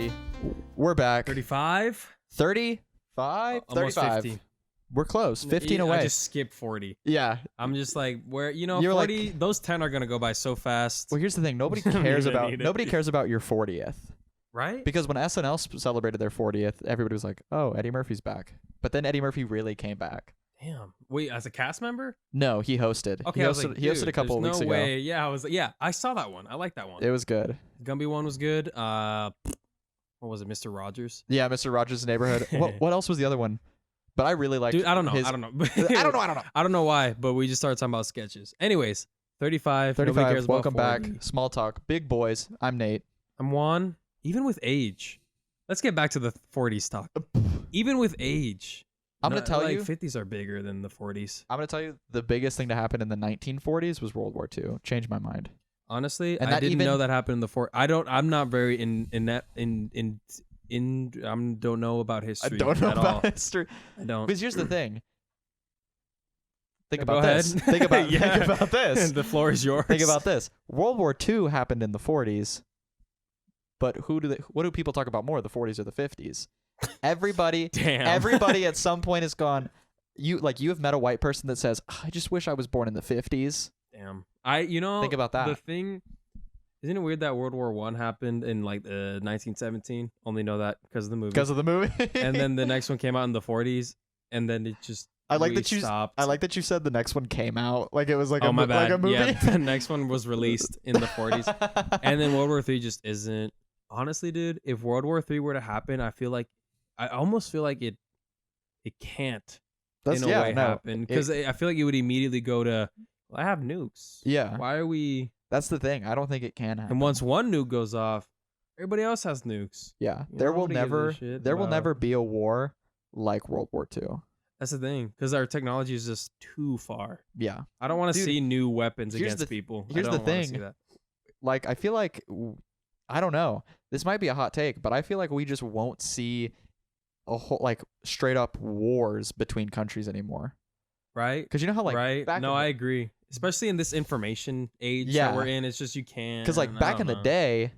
everybody. We're back. 35? 35? Almost 35. 50. We're close. 15 away. I just skipped 40. Yeah. I'm just like, where, you know, You're 40, like- those 10 are going to go by so fast. Well, here's the thing. Nobody I don't cares even about need it. nobody cares about your 40th. Right? Because when SNL celebrated their 40th, everybody was like, "Oh, Eddie Murphy's back." But then Eddie Murphy really came back. Damn. Wait, as a cast member? No, he hosted. Okay, he I hosted, was like, he hosted a couple of there's weeks no ago. way. Yeah, I was like, yeah, I saw that one. I like that one. It was good. Gumby one was good. What was it, Mr. Rogers? Yeah, Mr. Rogers' Neighborhood. what else was the other one? But I really liked. Dude, I don't know. his- I don't know. I don't know. I don't know why, but we just started talking about sketches. Anyways, 35. Nobody 35. cares Welcome about back. 40. Small talk. Big boys. I'm Nate. I'm Juan. Even with age. Let's get back to the 40s talk. Even with age. I'm gonna tell like, you. 50s are bigger than the 40s. I'm gonna tell you the biggest thing to happen in the 1940s was World War II. Changed my mind. Honestly, And I that didn't even- know that happened in the 40s. I'm not very don't know about history. I don't know at about all. history. I don't. Because here's the thing. Think Go about this. ahead. Think about Yeah. think about this. The floor is yours. Think about this. World War II happened in the 40s, but what do people talk about more, the 40s or the 50s? Everybody, Damn. everybody at some point has gone. You have met a white person that says, "I just wish I was born in the 50s." Damn. Think about that. The thing, isn't it weird that World War One happened in like 1917? Only know that because of the movie. Because of the movie. And then the next one came out in the 40s, and then it just. I like we that you. stopped. I like that you said the next one came out like it was like Oh a my bad. like a movie. Yeah, the next one was released in the 40s, and then World War III just isn't. Honestly, dude, if World War III were to happen, I almost feel like it can't That's, in a yeah, way no, happen because I feel like it would immediately go to, well, I have nukes. Yeah. Why are we? That's the thing. I don't think it can happen. And once one nuke goes off, everybody else has nukes. Yeah, You there know, will nobody gives a never shit there will about- never be a war like World War II. That's the thing, because our technology is just too far. Yeah. I don't want to Dude, see new weapons here's against the- people. here's I the don't wanna see thing. that. Like I feel like I don't know. This might be a hot take, but I feel like we just won't see a whole like straight up wars between countries anymore. Right? Because you know how like Right? back No, in I the, agree. Especially in this information age Yeah. that we're in, it's just you can't. because like back in the day,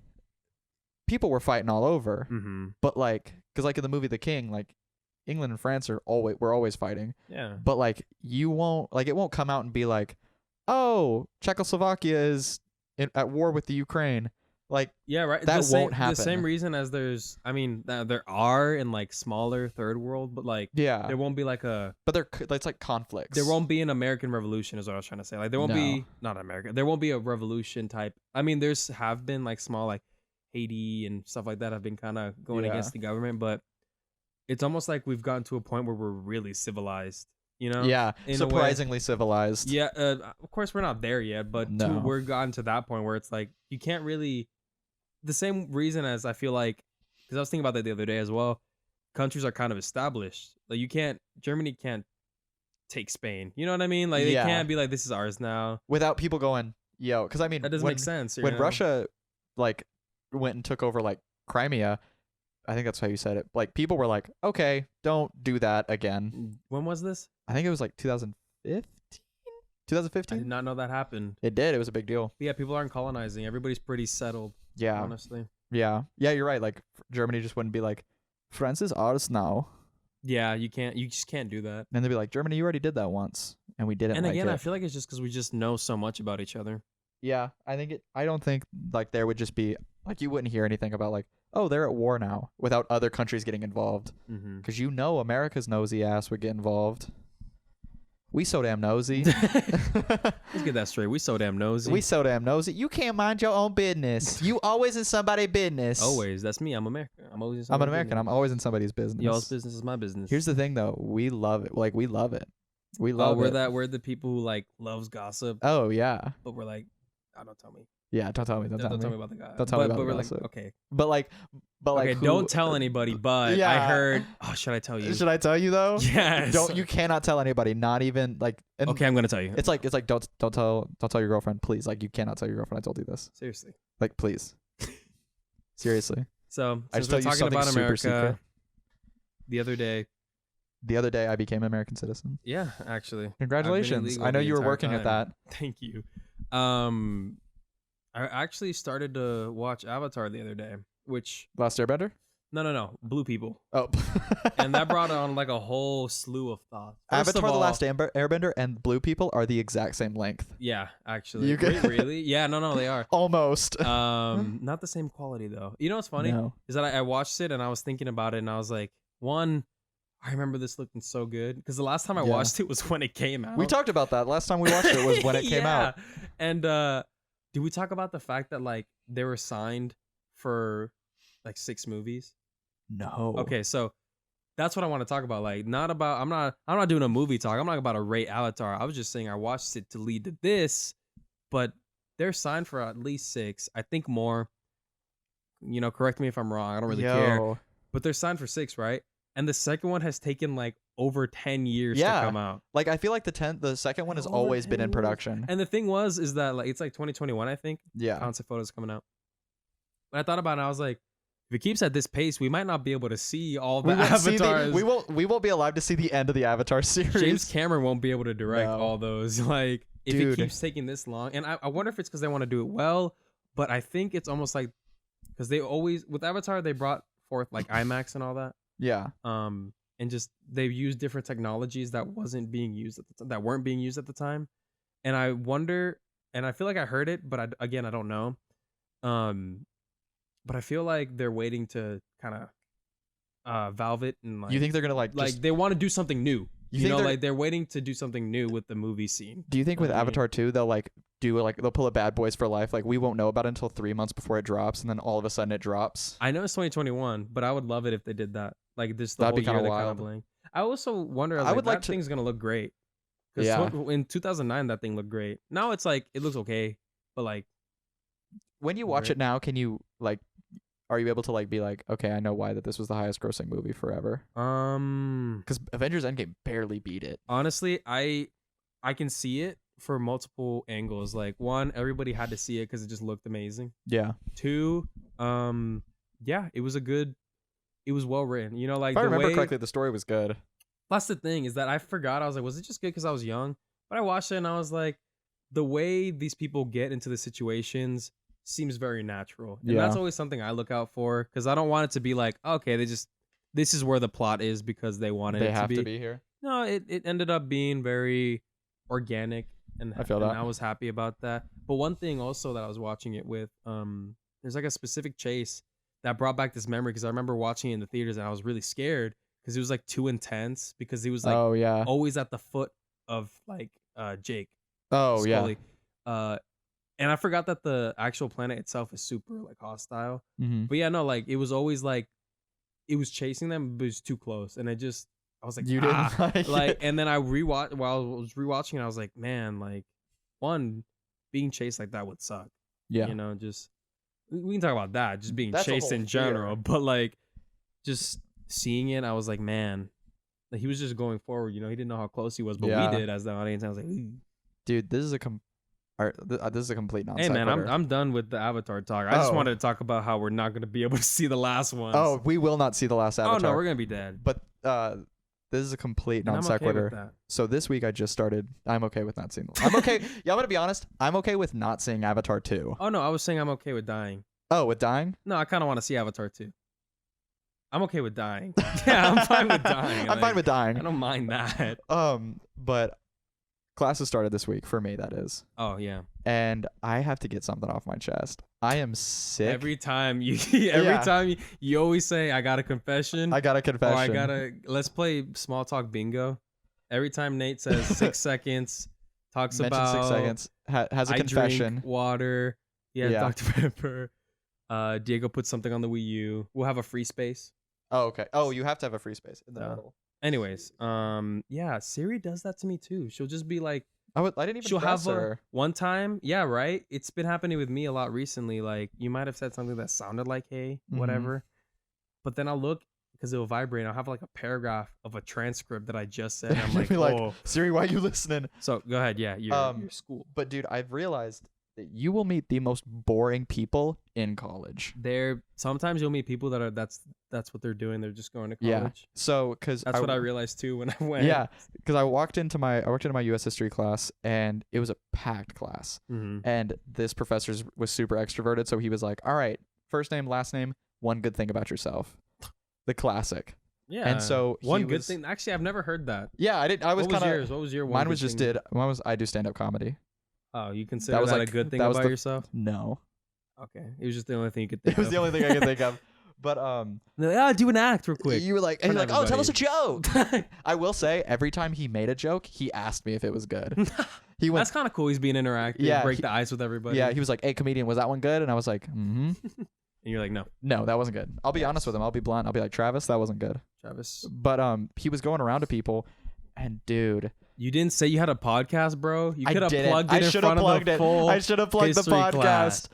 people were fighting all over. Mm-hmm. But like, because like in the movie The King, like England and France were always fighting. Yeah. But like it won't come out and be like, oh, Czechoslovakia is at war with the Ukraine. Like Yeah, right. that the same, won't happen. The same reason as there are in like smaller third world, but like yeah, there won't be like but it's like conflicts. there won't be an American Revolution is what I was trying to say. Like there won't be not America. There won't be a revolution type. I mean, have been like small like Haiti and stuff like that have been kind of going Yeah. against the government, but it's almost like we've gotten to a point where we're really civilized. You know? Yeah, in a way. surprisingly civilized. Yeah. Of course, we're not there yet, but No. we're gotten to that point where it's like you can't really. The same reason as I feel like, because I was thinking about that the other day as well. Countries are kind of established. Like Germany can't take Spain. You know what I mean? Like Yeah. they can't be like, this is ours now. Without people going, yo, because I mean, That doesn't when, make sense. you when know? Russia like went and took over like Crimea, I think that's how you said it. Like people were like, okay, don't do that again. When was this? I think it was like 2015. I 2015. did not know that happened. It did. It was a big deal. But yeah, people aren't colonizing. Everybody's pretty settled. Yeah. Honestly. Yeah. Yeah, you're right. Like Germany just wouldn't be like, France is ours now. Yeah, you can't. You just can't do that. And they'd be like, Germany, you already did that once, and we didn't. And like again, it. I feel like it's just because we just know so much about each other. Yeah, I don't think like there would just be like you wouldn't hear anything about like, oh, they're at war now without other countries getting involved, Mm-hmm. because America's nosy ass would get involved. We so damn nosy. Let's get that straight. We so damn nosy. We so damn nosy. You can't mind your own business. You always in somebody's business. Always. That's me. I'm American. I'm always. In I'm an somebody's American. I'm business. always in somebody's business. Y'all's business is my business. Here's the thing, though. We love it. Like we love it. We love it. We're the people who like loves gossip, Oh yeah. but we're like, oh, don't tell me. Yeah. Don't tell me. Don't tell me. about the guy. Don't tell me about but the we're gossip. like, okay, But like okay, who- don't tell anybody. But I Yeah. heard. Oh, should I tell you? Should I tell you though? Yes. You cannot tell anybody. Not even like. And Okay, I'm gonna tell you. It's like don't tell your girlfriend, please. Like you cannot tell your girlfriend I told you this. Seriously. Like please. Seriously. So I since just we're tell you talking something about super America, secret. the other day. The other day I became an American citizen. Yeah, actually. Congratulations. illegal I know the you were entire working at time. that. Thank you. I actually started to watch Avatar the other day. which Last Airbender. no, blue people, Oh, and that brought on like a whole slew of thoughts. First of Avatar: The all, Last Airbender and Blue People are the exact same length. Yeah, actually. You Wait, can- really? Yeah, no, they are. Almost. Not the same quality though. You know what's funny No. is that I watched it and I was thinking about it and I was like, one, I remember this looking so good because the last time I Yeah. watched it was when it came out. We talked about that last time we watched it was when it came out. And did we talk about the fact that like they were signed for like 6 movies? No. Okay, so that's what I want to talk about. Like, not about I'm not doing a movie talk. I'm not about to rate Avatar. I was just saying I watched it to lead to this, but they're signed for at least 6. I think more. You know, correct me if I'm wrong. I don't really care. But they're signed for 6, right? And the second one has taken like over 10 years to come out. Like I feel like the second one has always been in production. And the thing is that like it's like 2021, I think. Yeah. Concept photos coming out. When I thought about it, I was like, if it keeps at this pace, we might not be able to see all the Avatars. We won't be alive to see the end of the Avatar series. James Cameron won't be able to direct No. all those. Like, if Dude. it keeps taking this long, and I wonder if it's because they want to do it well, but I think it's almost like because they always with Avatar they brought forth like IMAX and all that. Yeah. And just they've used different technologies that weren't being used at the time, and I wonder, and I feel like I heard it, but I don't know. But I feel like they're waiting to kind of valve it and like. You think they're gonna like they want to do something new? You know, think like they're waiting to do something new with the movie scene. Do you think with Avatar 2 they'll like they'll pull a Bad Boys for Life? Like we won't know about it until 3 months before it drops, and then all of a sudden it drops. I know it's 2021, but I would love it if they did that. Like this, the That'd be whole year kinda they kind wild. of blank. I also wonder. I would like that to- thing's gonna look great. Because Yeah. in 2009 that thing looked great. Now it's like it looks okay, but like When you watch Right. it now, can you like? Are you able to like be like, okay, I know why that this was the highest grossing movie forever? Because Avengers Endgame barely beat it. honestly, I can see it for multiple angles. Like one, everybody had to see it because it just looked amazing. Yeah. 2, yeah, it was well written. You know, like If I the remember way, correctly, the story was good. That's the thing is that I forgot. I was like, was it just good because I was young? But I watched it and I was like, the way these people get into the situations seems very natural. And Yeah. that's always something I look out for because I don't want it to be like, okay, this is where the plot is because they wanted They it have to to be. be here. No, it ended up being very organic and I feel and that. I was happy about that. But one thing also that I was watching it with, there's like a specific chase that brought back this memory because I remember watching it in the theaters and I was really scared because it was like too intense because he was like Oh yeah. always at the foot of like Jake. Oh yeah. Scully. And I forgot that the actual planet itself is super like hostile. Mm-hmm. But yeah, no, like it was always like it was chasing them, but it was too close, and I was like, You ah. didn't like it? And then I rewatched while I was rewatching it, I was like, man, like one being chased like that would suck. Yeah. You know, just we can talk about that, just being That's a chased whole in general, fear. but like just seeing it, I was like, man, like he was just going forward. You know, he didn't know how close he was, but Yeah. we did as the audience. I was like, ooh. Dude, this is a this is a complete Hey nonsense. man, I'm done with the Avatar talk. I just Oh. wanted to talk about how we're not going to be able to see the last ones. Oh, we will not see the last Oh, Avatar. no, we're going to be dead. But this is a complete And non I'm okay sequitur. with that. So this week I just started. I'm okay with not seeing. I'm okay. Yeah, I'm gonna be honest. I'm okay with not seeing Avatar 2. Oh no, I was saying I'm okay with dying. Oh, with dying? No, I kind of want to see Avatar 2. I'm okay with dying. Yeah, I'm fine with dying. I'm fine with dying. I don't mind that. But classes started this week for me. That is, Oh yeah. and I have to get something off my chest. I am sick. Every time you, Yeah. time you always say, "I got a confession." I got a Or confession. I gotta. Let's play small talk bingo. Every time Nate says 6 seconds, talks Mention about 6 seconds. Has a I confession. drink water. Yeah, Yeah. Dr. Pepper. Diego put something on the Wii U. We'll have a free space. Oh, okay. Oh, you have to have a free space in the Yeah. middle. Anyways, yeah, Siri does that to me too. She'll just be like, I didn't even she'll press have her. one time. Yeah, right. It's been happening with me a lot recently. Like you might have said something that sounded like "Hey," Mhm. whatever, but then I'll look because it'll vibrate. And I'll have like a paragraph of a transcript that I just said. And I'm You'll like, be like, oh. Siri, why are you listening? So go ahead. Yeah, your school. But dude, I've realized that you will meet the most boring people in college. Sometimes you'll meet people that are that's what they're doing. They're just going to Yeah. college. So, because That's what I realized too when I went. Yeah, because I walked into my U.S. history class and it was a packed class, Mm-hmm. and this professor was super extroverted, so he was like, "All right, first name, last name, one good thing about yourself. The classic. Yeah. And so one good thing. Actually, I've never heard that. Yeah, I did. I was kind of. Yours? What was your one? Mine was just thing? I do stand up comedy. Oh, you consider that like, a good thing about yourself? No. Okay, it was just the only thing you could think of. It was the only thing I could think of. But do an act real quick. You were like, and you're like, oh, tell us a joke. I will say, every time he made a joke, he asked me if it was good. He went, that's kind of cool. He's being interactive. Yeah, break the ice with everybody. Yeah, he was like, hey, comedian, was that one good? And I was like, And you're like, no, that wasn't good. I'll be honest with him. I'll be blunt. I'll be like, Travis, that wasn't good. Travis. But he was going around to people, and dude, you didn't say you had a podcast, bro. You could have plugged it I in front of the full. I should have plugged the podcast. Class.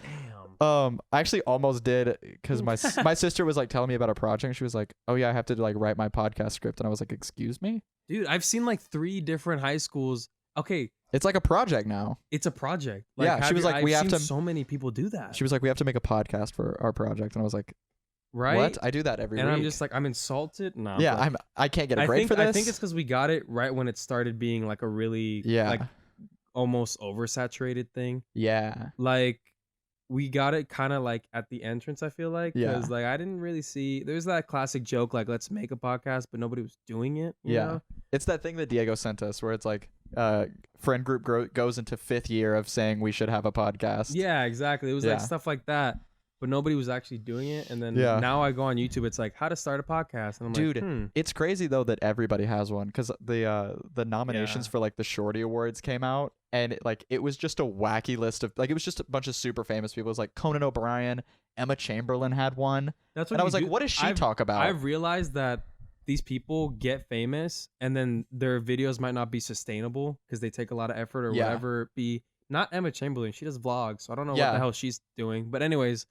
I actually almost did because my sister was like telling me about a project. And she was like, "Oh yeah, I have to like write my podcast script," and I was like, "Excuse me, dude." I've seen like 3 different high schools. Okay, it's like a project now. It's a project. Like, yeah, she was like, I've "We have to." So many people do that. She was like, "We have to make a podcast for our project," and I was like, "Right? What? I do that every week." And I'm just like, I'm insulted. No. Yeah, I can't get a grade for this. I think it's because we got it right when it started being like a really like almost oversaturated thing. Yeah, like. We got it kind of like at the entrance, I feel like. Because like I didn't really see... There's that classic joke like, let's make a podcast, but nobody was doing it. You know? It's that thing that Diego sent us where it's like friend group goes into 5th year of saying we should have a podcast. Yeah, exactly. It was like stuff like that. But nobody was actually doing it. And then now I go on YouTube, it's like, how to start a podcast. And I'm like, it's crazy though that everybody has one because the nominations for like the Shorty Awards came out. And it was just a wacky list of like it was just a bunch of super famous people. It was like Conan O'Brien, Emma Chamberlain had one. That's what and I was like, what does she talk about? I've realized that these people get famous and then their videos might not be sustainable because they take a lot of effort or whatever. Not Emma Chamberlain, she does vlogs, so I don't know what the hell she's doing. But anyways,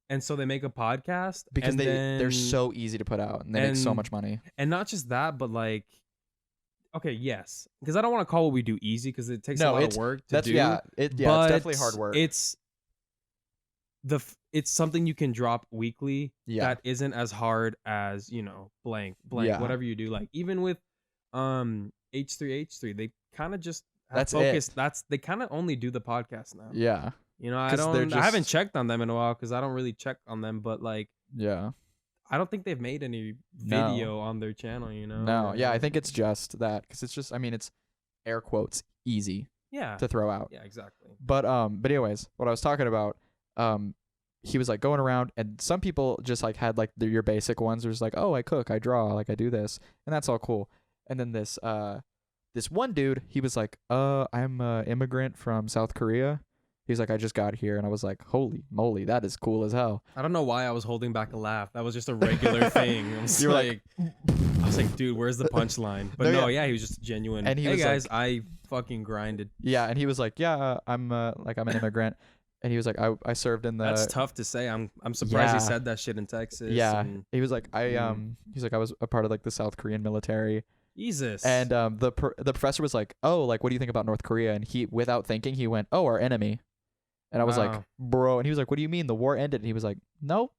and so they make a podcast because they're so easy to put out and they make so much money. And not just that, but like. Okay, yes, because I don't want to call what we do easy because it takes a lot of work to do. It's definitely hard work. It's something you can drop weekly that isn't as hard as blank whatever you do. Like even with H3H3, they kind of just focus. They kind of only do the podcast now. Yeah, I haven't checked on them in a while because I don't really check on them, but like I don't think they've made any video on their channel, No, I think it's just that because it's just, I mean, it's air quotes easy to throw out. Yeah, exactly. But anyways, what I was talking about, he was like going around and some people just like had like your basic ones. There's like, oh, I cook, I draw, like I do this, and that's all cool. And then this one dude, he was like, I'm an immigrant from South Korea. He's like, I just got here, and I was like, holy moly, that is cool as hell. I don't know why I was holding back a laugh. That was just a regular thing. I was like, dude, where's the punchline? But he was just genuine. And hey guys, I fucking grinded. Yeah, and he was like, yeah, I'm an immigrant, and he was like, I served in the. That's tough to say. I'm surprised he said that shit in Texas. Yeah, he was like, he's like, I was a part of like the South Korean military. Jesus. And the professor was like, oh, like what do you think about North Korea? And he, without thinking, he went, oh, our enemy. And I was like, bro. And he was like, what do you mean? The war ended? And he was like, no.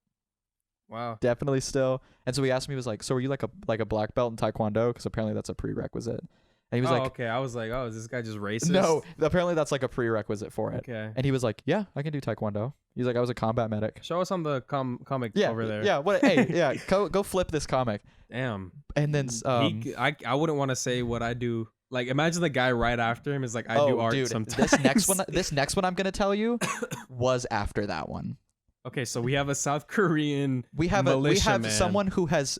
Wow. Definitely still. And so he asked me, he was like, so are you like a black belt in Taekwondo? Because apparently that's a prerequisite. And he was like, okay. I was like, oh, is this guy just racist? No, apparently that's like a prerequisite for it. Okay. And he was like, yeah, I can do Taekwondo. He's like, I was a combat medic. Show us on the comic over there. Yeah. What? Hey, yeah. Go flip this comic. Damn. And then I wouldn't want to say what I do. Like, imagine the guy right after him is like, I do art sometimes. This next one I'm gonna tell you was after that one. Okay, so we have a South Korean. We have someone who has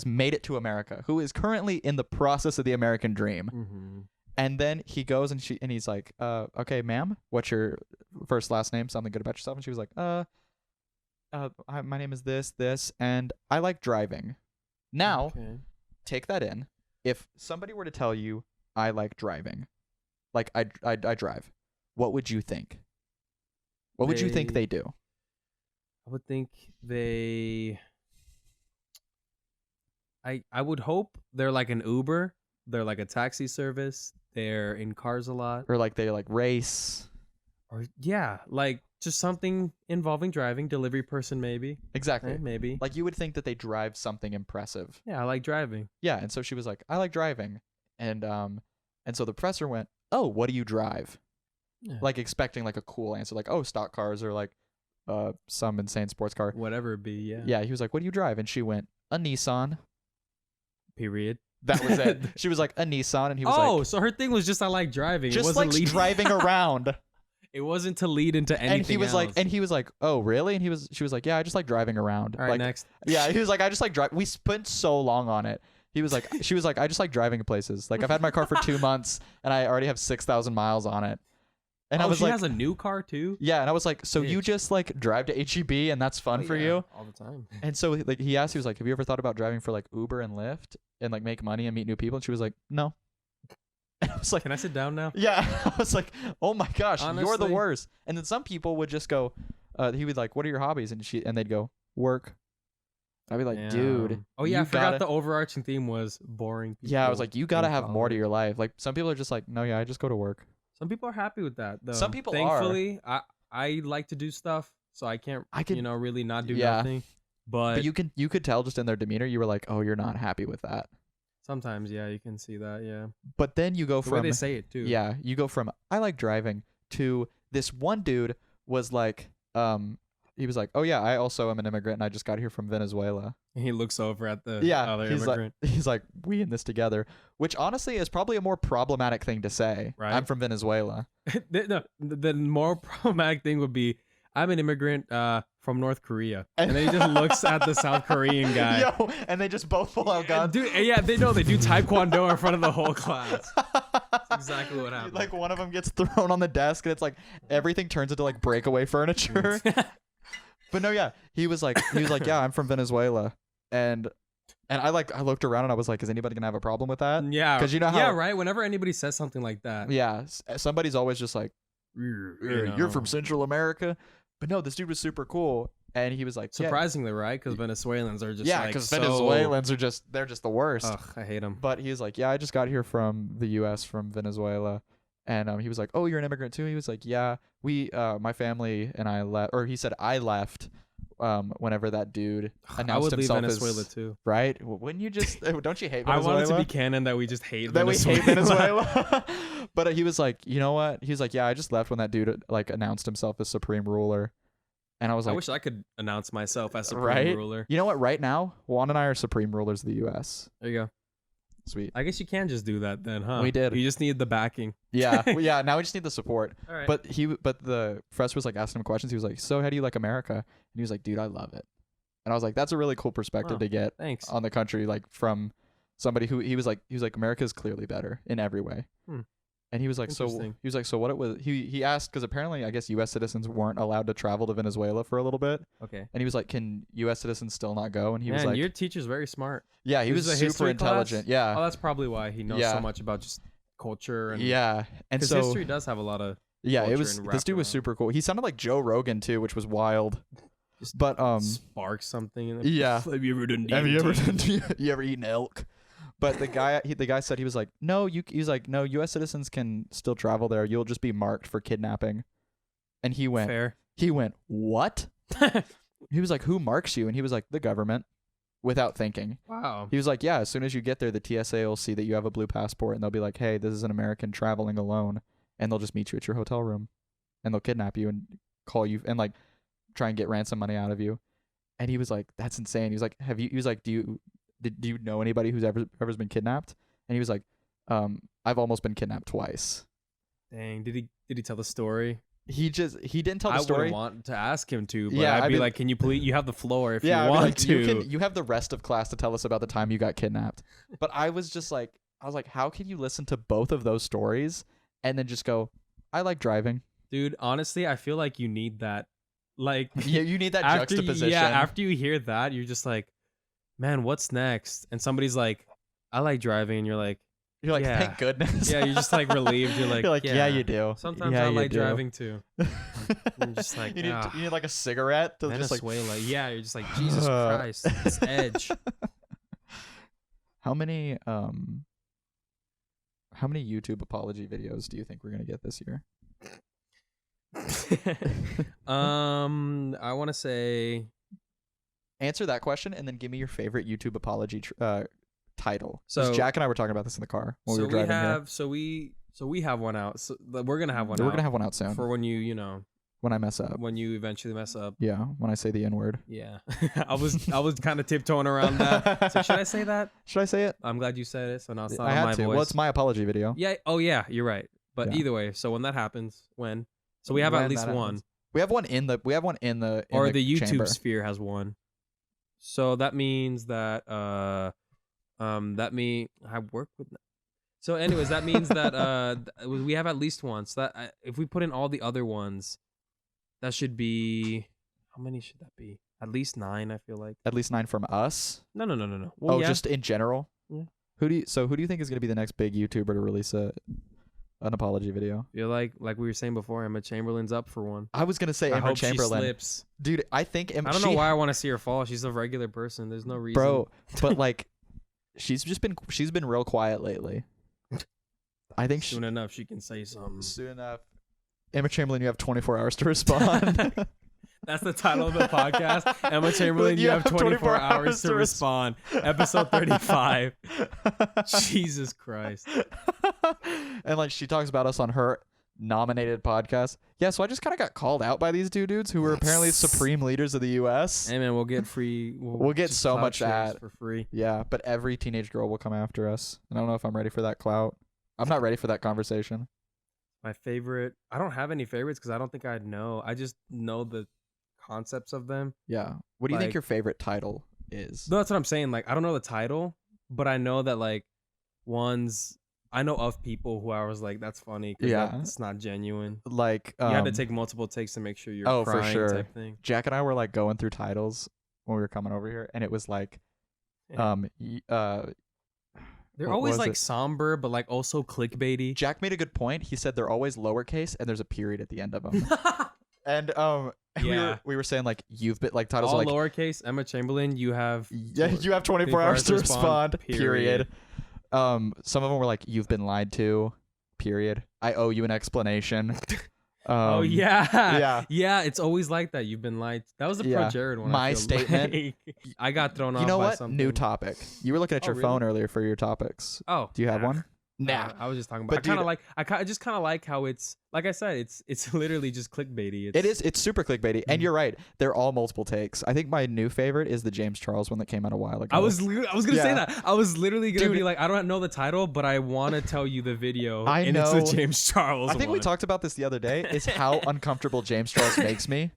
made it to America, who is currently in the process of the American dream. Mm-hmm. And then he goes and he's like, okay, ma'am, what's your first last name? Something good about yourself. And she was like, my name is this, and I like driving. Now, take that in. If somebody were to tell you, I like driving, like I drive, what would you think? What would you think they do? I would think I would hope they're like an Uber. They're like a taxi service. They're in cars a lot. Or like they like race. Or like just something involving driving. Delivery person maybe. Exactly. Maybe. Like you would think that they drive something impressive. Yeah, I like driving. Yeah, and so she was like, I like driving. And so the professor went, oh, what do you drive? Yeah. Like expecting like a cool answer, like, oh, stock cars or like some insane sports car. Whatever it be, yeah. Yeah, he was like, "What do you drive?" And she went, "A Nissan." Period. That was it. She was like, "A Nissan," and he was like, so her thing was just I like driving. just it wasn't like driving around. It wasn't to lead into anything. And he was like, "Oh, really?" And she was like, "Yeah, I just like driving around." All right, like, next. Yeah, he was like, "I just like drive." We spent so long on it. She was like, "I just like driving places. Like I've had my car for 2 months and I already have 6,000 miles on it." And I was she like, has a new car too? yeah, and I was like, "So you Bitch. just like drive to HEB and that's fun for you?" All the time. And so like he asked, he was like, "Have you ever thought about driving for like Uber and Lyft and like make money and meet new people?" And she was like, "No." And I was like, Can I sit down now? yeah. I was like, "Oh my gosh, you're the Honestly. worst." And then some people would just go, he would like, "What are your hobbies?" And they'd go, "Work." I'd be like, "Dude." Oh yeah, you I forgot gotta- the overarching theme was boring people. Yeah, I was like, "You gotta in have more to college. your life." Like some people are just like, "No, yeah, I just go to work." Some people are happy with that though. Some people are. Thankfully, I like to do stuff, so I can't really not do Yeah. nothing. But you could tell just in their demeanor, you were like, "Oh, you're not happy with that." sometimes, yeah, you can see that. Yeah, But then you go the way from they say it too. yeah, you go from I like driving to this one dude was like, he was like, "Oh yeah, I also am an immigrant and I just got here from Venezuela." And he looks over at the Yeah, other he's immigrant. like, "We in this together," which honestly is probably a more problematic thing to say. Right. I'm from Venezuela. The more problematic thing would be, I'm an immigrant from North Korea, and then he just looks at the South Korean guy. Yo, and they just both pull out guns. Dude, yeah, they do taekwondo in front of the whole class. That's exactly what happened. Like one of them gets thrown on the desk, and it's like everything turns into like breakaway furniture. But no, yeah, he was like, "Yeah, I'm from Venezuela," and I looked around and I was like, "Is anybody gonna have a problem with that?" Yeah, 'Cause you know how- yeah, right. Whenever anybody says something like that, Yeah, somebody's always just like, you "You're know. from Central America," but no, this dude was super cool, and he was like, yeah, Surprisingly, right? Because Venezuelans are just yeah, like because so... Venezuelans are they're just the worst. Ugh, I hate them. But he was like, "Yeah, I just got here from the U.S. from Venezuela," and he was like, "Oh, you're an immigrant too?" He was like, "Yeah, my family and I left," or he said, "I left." Whenever that dude I announced would leave himself Venezuela as too. right, wouldn't you just? Don't you hate I Venezuela? want it to be canon that we just hate that Venezuela. we hate Venezuela. But he was like, "You know what?" He was like, "Yeah, I just left when that dude like announced himself as supreme ruler," and I was I like, wish I could announce myself as supreme right? ruler. "You know what? Right now, Juan and I are supreme rulers of the U.S." There you go. Sweet. I guess you can just do that then, huh? We did. You just need the backing. Yeah, yeah. Now we just need the support. All right. But the professor was like asking him questions. He was like, "So how do you like America?" And he was like, "Dude, I love it." And I was like, "That's a really cool perspective Wow, to get thanks. on the country, like from somebody who he was like America is clearly better in every way." And he was like, Interesting. "So what it was?" He asked because apparently I guess U.S. citizens weren't allowed to travel to Venezuela for a little bit. Okay. And he was like, "Can U.S. citizens still not go?" And he was Man, like, your teacher's very smart. "Yeah, he was a super history intelligent." class? Yeah, Oh, that's probably why he knows Yeah. so much about just culture and yeah. And because so history does have a lot of yeah, it culture was and this wrapped dude was around. super cool. He sounded like Joe Rogan too, which was wild. Just But spark something. In yeah. Have you ever done? Have you ever DMT? you ever eaten elk? But the guy said he was like, "No, he's like, no, U.S. citizens can still travel there. You'll just be marked for kidnapping." And he went, Fair. "What?" He was like, "Who marks you?" And he was like, "The government," without thinking. Wow. He was like, "Yeah, as soon as you get there, the TSA will see that you have a blue passport, and they'll be like, 'Hey, this is an American traveling alone,' and they'll just meet you at your hotel room, and they'll kidnap you and call you and like try and get ransom money out of you." And he was like, "That's insane." He was like, He was like, "Do you know anybody who's ever's been kidnapped?" And he was like, "I've almost been kidnapped twice." Dang. Did he tell the story? He didn't tell the I story. wouldn't want to ask him to, but Yeah, I'd I'd be be- like, "Can you please? You have the floor if Yeah, you I'd be want like, to." you have the rest of class to tell us about the time you got kidnapped. But I was like, how can you listen to both of those stories and then just go, "I like driving"? Dude, honestly, I feel like you need that. Like, Yeah, you need that after juxtaposition. after you hear that, you're just like, man, what's next? And somebody's like, I like driving, and you're like, You're like, yeah. "Thank goodness." yeah, you're just like relieved. You're like, yeah, you do. Sometimes Yeah, I you like do. driving too. I'm just like, you need ah, you need like a cigarette to just like. Venezuela. Yeah, you're just like, Jesus Christ, this edge. How many YouTube apology videos do you think we're gonna get this year? I want to say Answer that question and then give me your favorite YouTube apology title. So- So Jack and I were talking about this in the car when we were driving here. we have one out. So we're gonna have one We're out gonna have one out soon. for when you know when I mess up. when you eventually mess up. Yeah, when I say the N-word. Yeah. I was kind of tiptoeing around that. So should I say that? Should I say it? I'm glad you said it. So now it's not I on had my to. voice. Well, it's my apology video. Yeah. Oh yeah, you're right. But Yeah. either way, so when that happens, so we have at When least that one. happens. We have one in the Or the YouTube chamber. sphere has one. So that means that I work with. So anyways, that means that we have at least one. So that if we put in all the other ones, that should be, how many should that be? At least 9, I feel like. At least 9 from us. No. Well, yeah. Just in general. Yeah. Who do you think is gonna be the next big YouTuber to release an apology video? You're like we were saying before, Emma Chamberlain's up for one. I was gonna say I Emma hope Chamberlain. she slips. Dude, I think I don't know why I want to see her fall. She's a regular person. There's no reason. Bro, but like, she's been real quiet lately. I think soon enough she can say something. soon enough. Emma Chamberlain, you have 24 hours to respond. That's the title of the podcast. Emma Chamberlain, you have 24 hours to respond. Episode 35. Jesus Christ. And like she talks about us on her nominated podcast. Yeah, so I just kind of got called out by these two dudes who were apparently supreme leaders of the US. Hey man, we'll get free. We'll get just so clout much shares ad. for free. Yeah, but every teenage girl will come after us. And I don't know if I'm ready for that clout. I'm not ready for that conversation. My favorite. I don't have any favorites because I don't think I'd know. I just know the concepts of them. Yeah. What do you think Like- your favorite title is? No, that's what I'm saying. Like, I don't know the title, but I know that like ones I know of people who I was like, that's funny. Yeah. That's not genuine. Like You had to take multiple takes to make sure you're oh, for crying sure. type thing. Jack and I were like going through titles when we were coming over here, and it was like, Yeah. They're what always was like it? somber, but like also clickbaity. Jack made a good point. He said they're always lowercase and there's a period at the end of them. And Yeah. we were saying like you've been like titles All are like lowercase. Emma Chamberlain, you have yeah, you have 24 hours to respond. Period. Some of them were like you've been lied to. Period. I owe you an explanation. oh yeah, yeah. It's always like that. You've been lied. That was the Yeah. Pro Jared one. My I feel statement. like. I got thrown off. You know by what? Something. New topic. You were looking at Oh, your really? phone earlier for your topics. Oh, Do you have nah. one? Nah. I was just talking But about. I kind dude- of like. I just kind of like how it's. Like I said, it's literally just clickbaity. It is. It's super clickbaity, and Mhm. you're right. They're all multiple takes. I think my new favorite is the James Charles one that came out a while ago. I was gonna say Yeah. that. I was literally gonna Dude. be like, I don't know the title, but I want to tell you the video. I and know. it's the James Charles. I think we one. talked about this the other day. Is how uncomfortable James Charles makes me.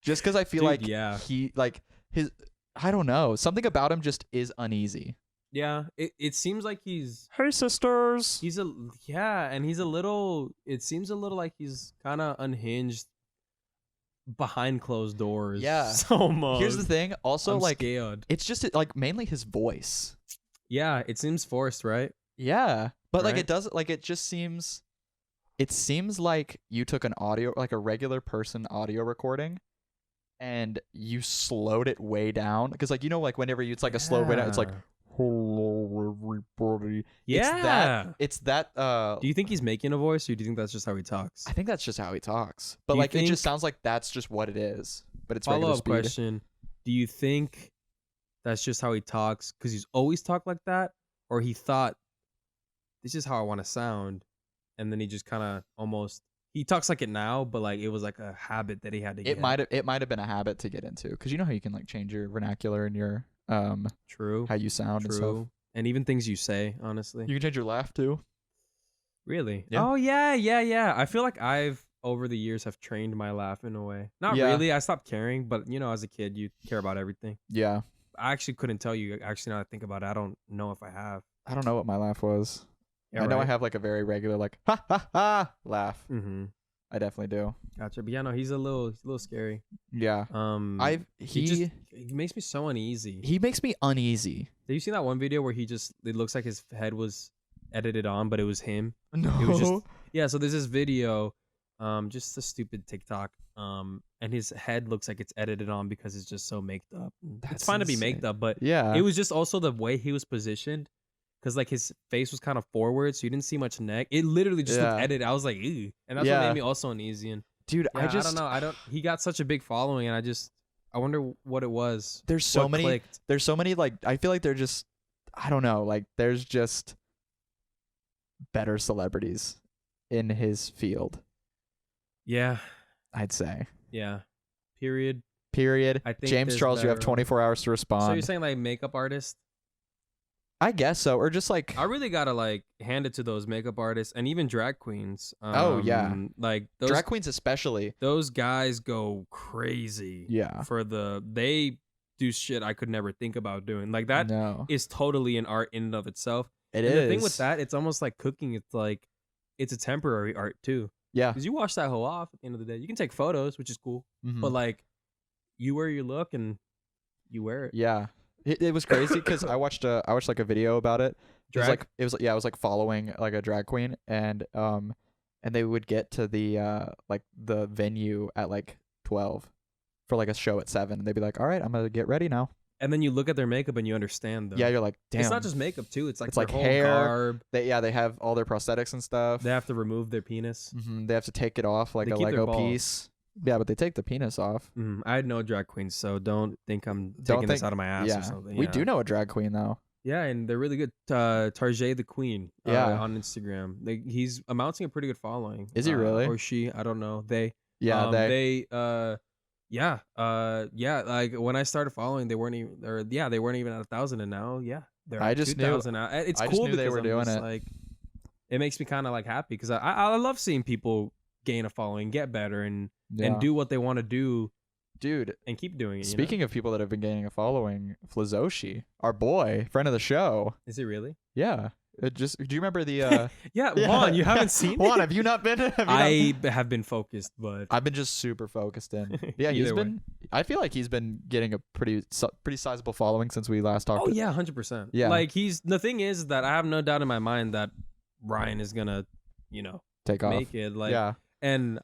Just because I feel Dude, like yeah. he like his. I don't know. Something about him just is uneasy. Yeah, it seems like he's Hey sisters. and he's a little. It seems a little like he's kind of unhinged behind closed doors. Yeah. almost. Here's the thing. Also, I'm like scared. it's just like mainly his voice. Yeah, it seems forced, right? Yeah, but like Right? it does. Like it just seems. It seems like you took an audio, like a regular person audio recording, and you slowed it way down. Because like like whenever it's like a slow way down, it's like Yeah. hello everybody. Yeah. It's that. Do you think he's making a voice, or do you think that's just how he talks? I think that's just how he talks. But Do you like it think- just sounds like that's just what it is. But it's Follow regular up speed. question: do you think that's just how he talks because he's always talked like that, or he thought this is how I want to sound, and then he just kind of almost he talks like it now, but like it was like a habit that he had to get. It might have been a habit to get into because you know how you can like change your vernacular and your True. how you sound and stuff. True. And even things you say, honestly. You can change your laugh too. Really? Yeah. Oh yeah. I feel like I've over the years have trained my laugh in a way. Not Yeah. really. I stopped caring, but as a kid, you care about everything. Yeah. I actually couldn't tell you. Actually, now that I think about it, I don't know if I have. I don't know what my laugh was. Yeah, I know I right? have like a very regular like ha ha ha laugh. Mm-hmm. I definitely do. Gotcha. But yeah, no, he's a little scary. Yeah. He makes me so uneasy. He makes me uneasy. Have you seen that one video where it looks like his head was edited on, but it was him? No. It was just yeah. So there's this video, just a stupid TikTok, and his head looks like it's edited on because it's just so made up. It's That's fine to be insane. made up, but Yeah. it was just also the way he was positioned, because like his face was kind of forward, so you didn't see much neck. It literally just Yeah. looked edited. I was like, ew, and that's what Yeah. made me also uneasy. And Dude, yeah, I don't know. He got such a big following, and I wonder what it was. There's so What many clicked. there's so many like I feel like they're just I don't know, like there's just better celebrities in his field. Yeah. I'd say. Yeah. Period. Period. I think James there's Charles, you have better- 24 hours to respond. So you're saying like makeup artists? I guess so, or just like I really gotta like hand it to those makeup artists and even drag queens. Oh, yeah. Like those drag queens especially. those guys go crazy. Yeah. They do shit I could never think about doing. Like that No, is totally an art in and of itself. it And is. the thing with that, it's almost like cooking. It's like it's a temporary art too. Yeah. Because you wash that hoe off at the end of the day. You can take photos, which is cool. Mhm. But like you wear your look and you wear it. Yeah. It was crazy because I watched like a video about it. Drag? It was like following like a drag queen, and they would get to the like the venue at like 12 for like a show at 7, and they'd be like, all right, I'm gonna get ready now. And then you look at their makeup and you understand them. Yeah, you're like, damn. It's not just makeup too. It's like It's their like whole hair. garb. They have all their prosthetics and stuff. They have to remove their penis. They have to take it off like They a keep their Lego balls. piece. Yeah, but they take the penis off. I had no drag queens, so don't think I'm Don't taking this think- out of my ass Yeah, or something. we Yeah. do know a drag queen though. Yeah, and they're really good. Tarjay the Queen. Yeah. On Instagram. He's amounting a pretty good following. Is he really? Or she? I don't know. They. Yeah, Yeah. Like when I started following, they weren't even. Or yeah, they weren't even at 1,000, and now they're I at just knew- 2,000 now. It's I just cool knew they because were I'm doing just it. like, it makes me kind of like happy because I love seeing people gain a following, get better, and do what they want to do, dude. and keep doing it. Speaking of people that have been gaining a following, Flazoshi, our boy, friend of the show. Is it really? Yeah. Do you remember the Yeah, yeah. Juan, you haven't seen Juan, it? have you not been? I have been focused, but I've been just super focused in. Yeah, he's Either way. been. I feel like he's been getting a pretty sizable following since we last talked. oh yeah, 100%. Yeah. Like the thing is that I have no doubt in my mind that Ryan is gonna, Take off. make it. Like, Yeah, and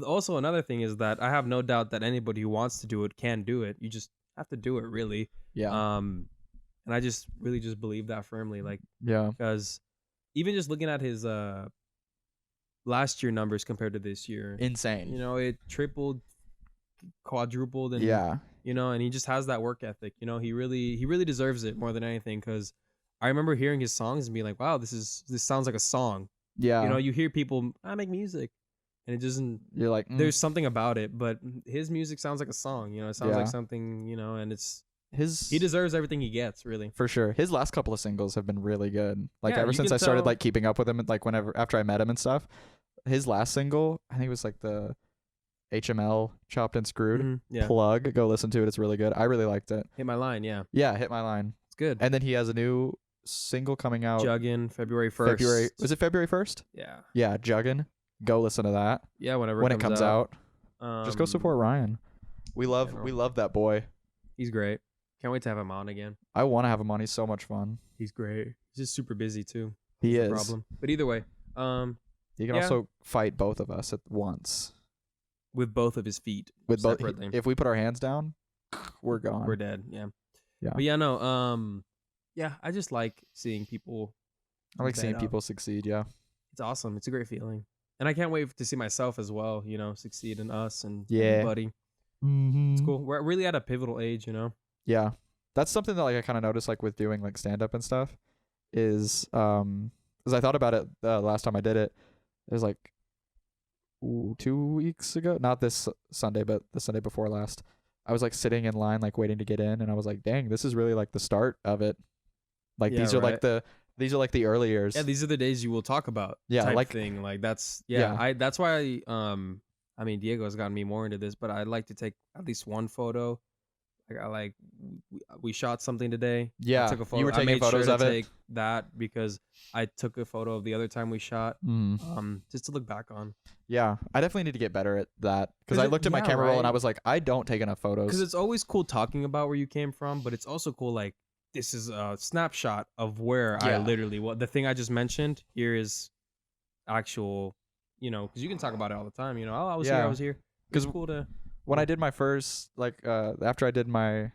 also another thing is that I have no doubt that anybody who wants to do it can do it. You just have to do it, really. yeah, And I just really just believe that firmly, like, yeah. because even just looking at his last year numbers compared to this year, Insane. it tripled, quadrupled, and Yeah, and he just has that work ethic. He really deserves it more than anything, because I remember hearing his songs and being like, wow, this sounds like a song. yeah. You hear people, I make music, and it doesn't. You're like, There's something about it, but his music sounds like a song. It sounds Yeah. like something. And his. he deserves everything he gets, really. For sure. His last couple of singles have been really good. Like Yeah, ever you since can I started tell- like keeping up with him, like after I met him and stuff. His last single, I think it was like the HML Chopped and Screwed Mhm, yeah, plug. Go listen to it. It's really good. I really liked it. hit my line. Yeah, Yeah, Hit My Line. it's good. And then he has a new single coming out Juggin, February 1st. February. Was it February 1st? Yeah, Yeah, Juggin. Go listen to that yeah. Whenever when it comes out. Just go Um, support Ryan. We love general. that boy. He's great. Can't wait to have him on again. I want to have him on. He's so much fun. He's great. He's just super busy too. He That's is. the problem. But either way, He can Yeah. also fight both of us at once. with both of his feet, With both, separately. if we put our hands down, we're gone. we're dead. Yeah. Yeah. But yeah, no. Yeah, I just like seeing people. I like bed seeing up. people succeed. Yeah. It's awesome. It's a great feeling, and I can't wait to see myself as well. Succeed in us and Yeah. everybody. Mm-hmm. It's cool. We're really at a pivotal age. Yeah, that's something that like I kind of noticed like with doing like stand up and stuff is because I thought about it last time I did it. It was like 2 weeks ago, not this Sunday, but the Sunday before last. I was like sitting in line like waiting to get in, and I was like, dang, this is really like the start of it. Like Yeah, these are like right. these are like the early years. Yeah, these are the days you will talk about. Yeah, type like- thing. Like that's Yeah. That's why I mean Diego's gotten me more into this, but I'd like to take at least one photo. We shot something today. Yeah, I took a photo. you were I taking made photos sure of to it? take that because I took a photo of the other time we shot. Just to look back on. Yeah, I definitely need to get better at that because 'Cause I it- looked at my yeah, camera roll and right. I was like, I don't take enough Because photos. it's always cool talking about where you came from, but it's also cool like this is a snapshot of where I Yeah. literally the thing I just mentioned here is actual, because you can talk about it all the time. Oh, I was here, I Yeah. was here. 'Cause It's cool to. When I did my first after I did my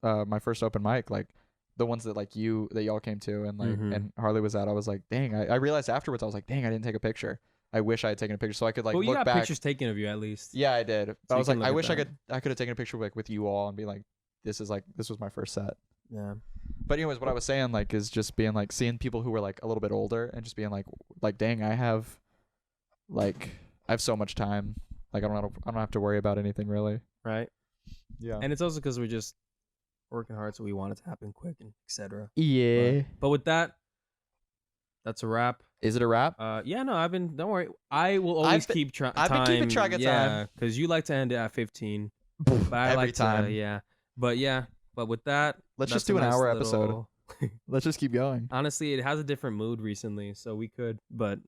my first open mic, like the ones that like that y'all came to and like Mhm. and Harley was at, I was like, dang, I realized afterwards I was like, dang, I didn't take a picture. I wish I had taken a picture so I could like Well, you look got back. pictures taken of you at least. Yeah, I did. But So I you was like, can I look wish at I could have taken a picture like with you all and be like, this was my first set. Yeah. But anyways, what I was saying like is just being like seeing people who were like a little bit older and just being like dang, I have so much time Like I don't have to worry about anything really. right? Yeah. And it's also because we're just working hard, so we want it to happen quick and etc. Yeah. But with that, that's a wrap. Is it a wrap? Yeah, no, Don't worry. I will always keep time. I've been keeping track of time. because you like to end it at 15. But I Every like time. to, yeah. But with that, Let's that's just do a an nice hour little- episode. Let's just keep going. Honestly, it has a different mood recently, so we could, but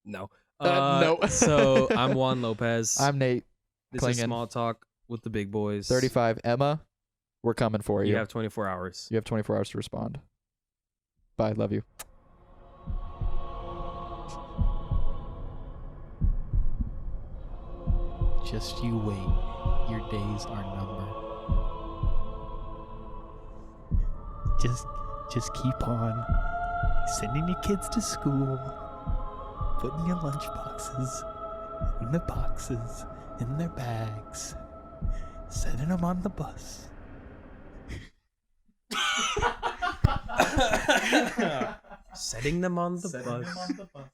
no. No. So I'm Juan Lopez. I'm Nate. This Klingen. is Small Talk with the big boys. 35 Emma. We're coming for you. You have 24 hours. You have 24 hours to respond. Bye. Love you. Just you wait. Your days are numbered. Just keep on sending your kids to school, putting your lunch boxes in the boxes, in their bags, sending them on the bus. Setting them on the bus.